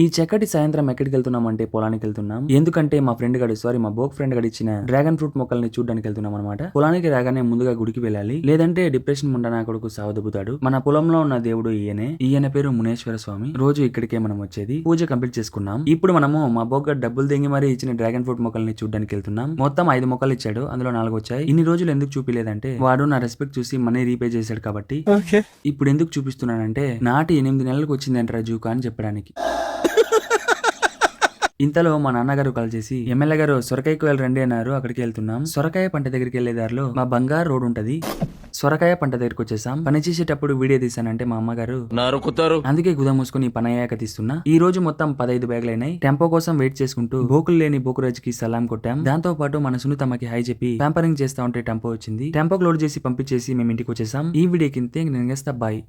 ఈ చక్కటి సాయంత్రం ఎక్కడికి వెళ్తున్నాం అంటే పొలానికి వెళ్తున్నాం. ఎందుకంటే మా మా బోక్ ఫ్రెండ్ గడి ఇచ్చిన డ్రాగన్ ఫ్రూట్ మొక్కల్ని చూడడానికి వెళ్తున్నాం అనమాట. పొలానికి రాగానే ముందుగా గుడికి వెళ్ళాలి, లేదంటే డిప్రెషన్ ముండా నా కొడుకు సావదొబ్బుతాడు. మన పొలంలో ఉన్న దేవుడు ఈయన పేరు మునేశ్వర స్వామి. రోజు ఇక్కడికే మనం వచ్చేది. పూజ కంప్లీట్ చేసుకున్నాం. ఇప్పుడు మనము మా బోక్ గడ్ డబ్బులు దెంగి మరీ ఇచ్చిన డ్రాగన్ ఫ్రూట్ మొక్కల్ని చూడడానికి వెళ్తున్నాం. మొత్తం 5 మొక్కలు ఇచ్చాడు, అందులో 4 వచ్చాయి. ఇన్ని రోజులు ఎందుకు చూపిలేదంటే వాడు నా రెస్పెక్ట్ చూసి మనీ రీపే చేశాడు కాబట్టి. ఇప్పుడు ఎందుకు చూపిస్తున్నానంటే నాటి 8 నెలలకు వచ్చిందంటారా జూకా అని చెప్పడానికి. ఇంతలో మా నాన్నగారు కాల్ చేసి ఎమ్మెల్యే గారు సొరకాయకు రండి అన్నారు. అక్కడికి వెళ్తున్నాం. సొరకాయ పంట దగ్గరికి వెళ్లే దారిలో మా బంగారు రోడ్ ఉంటది. సొరకాయ పంట దగ్గరికి వచ్చేసాం. పని చేసేటప్పుడు వీడియో తీసానంటే మా అమ్మగారు నరుకుతారు, అందుకే గుద మూసుకుని పని అయ్యాక తీస్తున్నా. ఈ రోజు మొత్తం 15 బ్యాగులైనాయి. టెంపో కోసం వెయిట్ చేసుకుంటూ బోకులు లేని బోకురాజుకి సలాం కొట్టాం. దాంతో పాటు మన సునీతమ్మకి హాయ్ చెప్పి ప్యాంపరింగ్ చేస్తా ఉంటే టెంపో వచ్చింది. టెంపోకి లోడ్ చేసి పంపించేసి మేము ఇంటికి వచ్చేసాం. ఈ వీడియోకి ఇంతే. నేను బాయ్.